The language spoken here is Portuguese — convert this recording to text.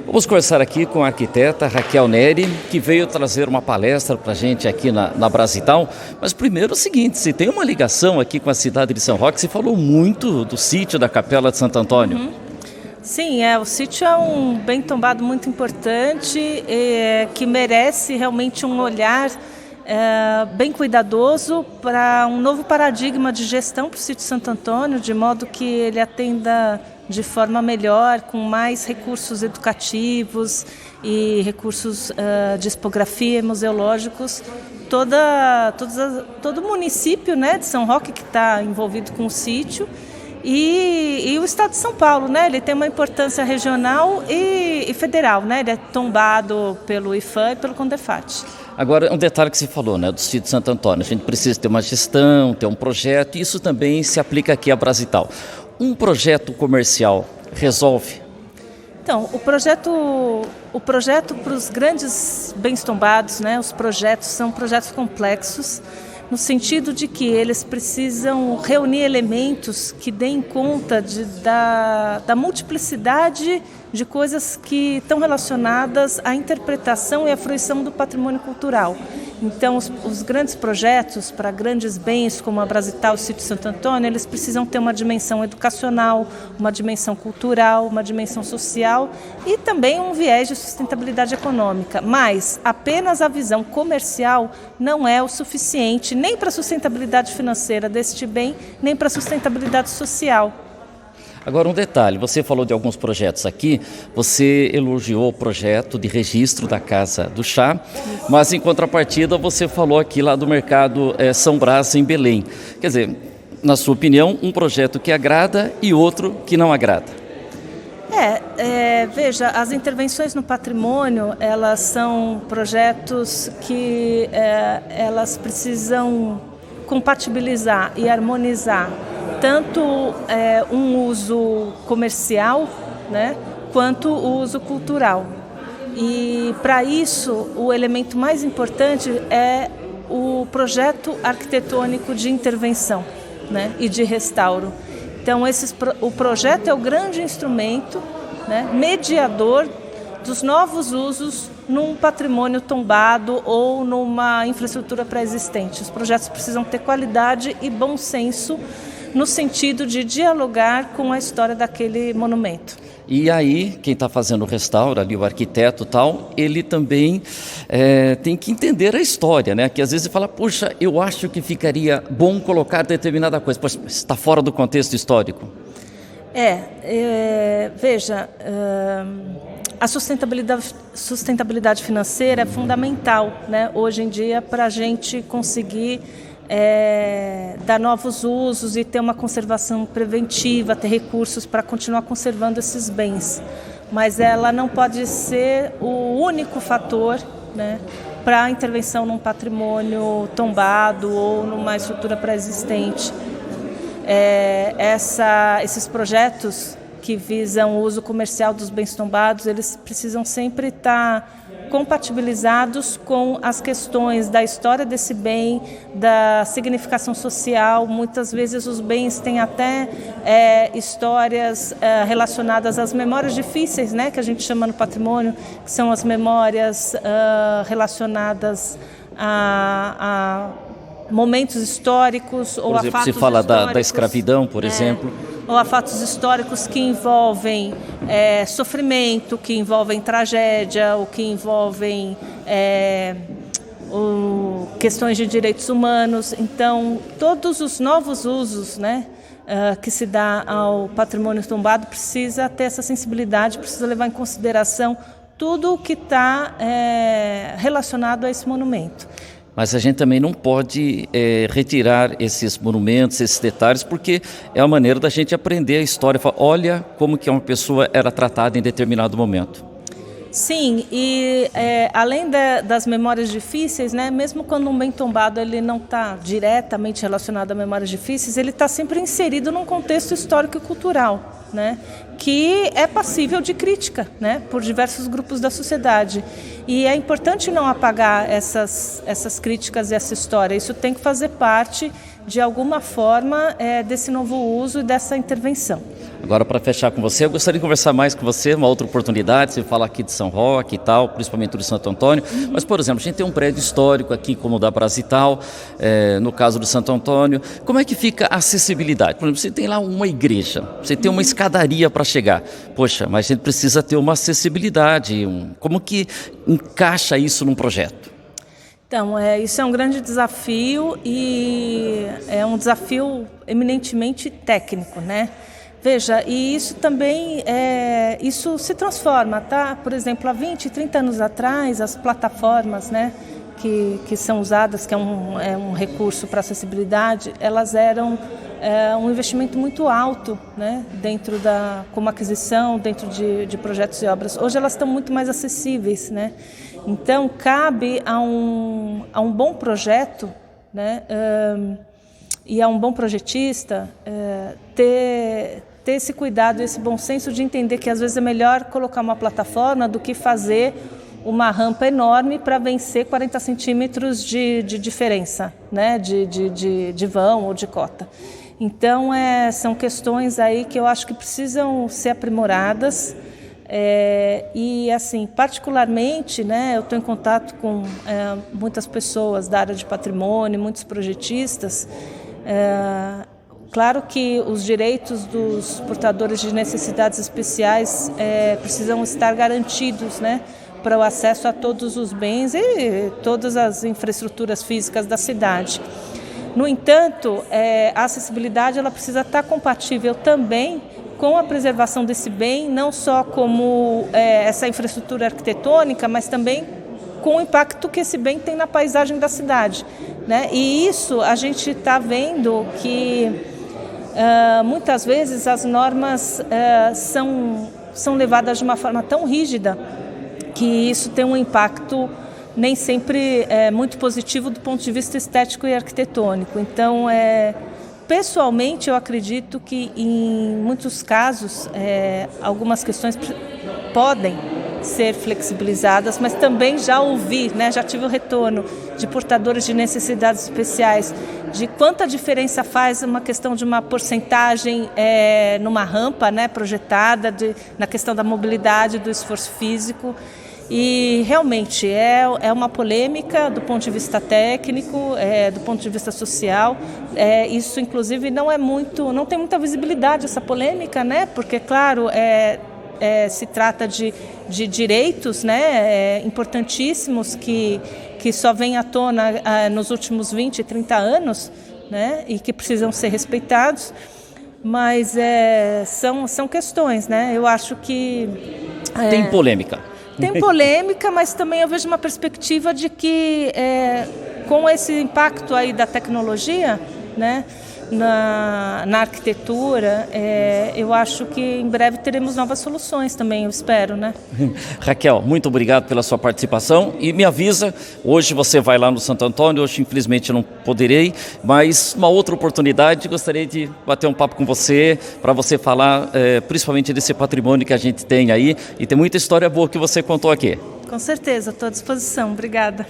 Vamos conversar aqui com a arquiteta Raquel Neri, que veio trazer uma palestra para a gente aqui na Brasital. Mas primeiro é o seguinte, se tem uma ligação aqui com a cidade de São Roque, você falou muito do sítio da Capela de Santo Antônio. Sim, o sítio é um bem tombado muito importante, que merece realmente um olhar bem cuidadoso para um novo paradigma de gestão para o sítio Santo Antônio, de modo que ele atenda de forma melhor, com mais recursos educativos e recursos de expografia e museológicos. Todo o município, né, de São Roque que está envolvido com o sítio e o estado de São Paulo, né, ele tem uma importância regional e federal, né, ele é tombado pelo IFAM e pelo CONDEFAT. Agora, um detalhe que você falou, né, do sítio de Santo Antônio, a gente precisa ter uma gestão, ter um projeto, e isso também se aplica aqui à Brasital. Um projeto comercial resolve? Então, o projeto para os grandes bens tombados, né, os projetos são projetos complexos, no sentido de que eles precisam reunir elementos que deem conta da multiplicidade de coisas que estão relacionadas à interpretação e à fruição do patrimônio cultural. Então, os grandes projetos para grandes bens como a Brasital e o Sítio Santo Antônio, eles precisam ter uma dimensão educacional, uma dimensão cultural, uma dimensão social e também um viés de sustentabilidade econômica. Mas apenas a visão comercial não é o suficiente nem para a sustentabilidade financeira deste bem, nem para a sustentabilidade social. Agora um detalhe, você falou de alguns projetos aqui, você elogiou o projeto de registro da Casa do Chá, mas em contrapartida você falou aqui lá do mercado São Brás em Belém. Quer dizer, na sua opinião, um projeto que agrada e outro que não agrada. Veja, as intervenções no patrimônio, elas são projetos que elas precisam compatibilizar e harmonizar tanto um uso comercial, né, quanto o uso cultural. E para isso, o elemento mais importante é o projeto arquitetônico de intervenção, né, e de restauro. Então, o projeto é o grande instrumento, né, mediador dos novos usos num patrimônio tombado ou numa infraestrutura pré-existente. Os projetos precisam ter qualidade e bom senso no sentido de dialogar com a história daquele monumento. E aí, quem está fazendo o restauro, ali o arquiteto e tal, ele também tem que entender a história, né? Que às vezes ele fala, puxa, eu acho que ficaria bom colocar determinada coisa, pois está fora do contexto histórico. Veja, a sustentabilidade financeira é fundamental, né, hoje em dia, para a gente conseguir dar novos usos e ter uma conservação preventiva, ter recursos para continuar conservando esses bens. Mas ela não pode ser o único fator, né, para a intervenção num patrimônio tombado ou numa estrutura pré-existente. Esses projetos que visam o uso comercial dos bens tombados, eles precisam sempre estar compatibilizados com as questões da história desse bem, da significação social. Muitas vezes os bens têm até histórias relacionadas às memórias difíceis, né, que a gente chama no patrimônio, que são as memórias relacionadas a momentos históricos ou a fatos históricos. Por exemplo, se fala da escravidão, por exemplo. Ou a fatos históricos que envolvem sofrimento, que envolvem tragédia, ou que envolvem questões de direitos humanos. Então, todos os novos usos, né, que se dá ao patrimônio tombado precisa ter essa sensibilidade, precisa levar em consideração tudo o que está relacionado a esse monumento. Mas a gente também não pode retirar esses monumentos, esses detalhes, porque é a maneira da gente aprender a história. Olha como que uma pessoa era tratada em determinado momento. Sim, e além das memórias difíceis, né, mesmo quando um bem tombado ele não está diretamente relacionado a memórias difíceis, ele está sempre inserido num contexto histórico e cultural, né? que é passível de crítica, né, por diversos grupos da sociedade. E é importante não apagar essas críticas e essa história. Isso tem que fazer parte, de alguma forma, desse novo uso e dessa intervenção. Agora, para fechar com você, eu gostaria de conversar mais com você, uma outra oportunidade, você fala aqui de São Roque e tal, principalmente do Santo Antônio, mas, por exemplo, a gente tem um prédio histórico aqui, como o da Brasital, no caso do Santo Antônio. Como é que fica a acessibilidade? Por exemplo, você tem lá uma igreja, você tem uma escadaria para chegar. Poxa, mas a gente precisa ter uma acessibilidade. Como que encaixa isso num projeto? Então, isso é um grande desafio e é um desafio eminentemente técnico, né? Veja, e isso também, isso se transforma, tá? Por exemplo, há 20, 30 anos atrás, as plataformas, né, que são usadas, que é um recurso para acessibilidade, elas eram um investimento muito alto, né, como aquisição, dentro de projetos e obras. Hoje elas estão muito mais acessíveis, né? Então, cabe a um bom projeto, né, e a um bom projetista ter esse cuidado, esse bom senso de entender que às vezes é melhor colocar uma plataforma do que fazer uma rampa enorme para vencer 40 centímetros de diferença, né, de vão ou de cota. Então, são questões aí que eu acho que precisam ser aprimoradas. E assim, particularmente, né, eu estou em contato com muitas pessoas da área de patrimônio, muitos projetistas. Claro que os direitos dos portadores de necessidades especiais precisam estar garantidos, né, para o acesso a todos os bens e todas as infraestruturas físicas da cidade. No entanto, a acessibilidade ela precisa estar compatível também com a preservação desse bem, não só como essa infraestrutura arquitetônica, mas também com o impacto que esse bem tem na paisagem da cidade, né? E isso a gente está vendo que muitas vezes as normas são levadas de uma forma tão rígida que isso tem um impacto nem sempre muito positivo do ponto de vista estético e arquitetônico. Então, pessoalmente, eu acredito que em muitos casos algumas questões podem ser flexibilizadas, mas também já ouvi, né, já tive o retorno de portadores de necessidades especiais, de quanta diferença faz uma questão de uma porcentagem numa rampa, né, projetada, na questão da mobilidade, do esforço físico. E realmente é uma polêmica do ponto de vista técnico, do ponto de vista social. Isso, inclusive, não tem muita visibilidade essa polêmica, né? Porque, claro, se trata de direitos, né, importantíssimos que só vêm à tona nos últimos 20, 30 anos, né, e que precisam ser respeitados. Mas são questões, né? Eu acho que... Tem polêmica. Tem polêmica, mas também eu vejo uma perspectiva de que, com esse impacto aí da tecnologia, né, na arquitetura, eu acho que em breve teremos novas soluções também, eu espero, né? Raquel, muito obrigado pela sua participação e me avisa, hoje você vai lá no Santo Antônio, hoje infelizmente não poderei, mas uma outra oportunidade, gostaria de bater um papo com você, para você falar principalmente desse patrimônio que a gente tem aí, e tem muita história boa que você contou aqui. Com certeza, estou à disposição, obrigada.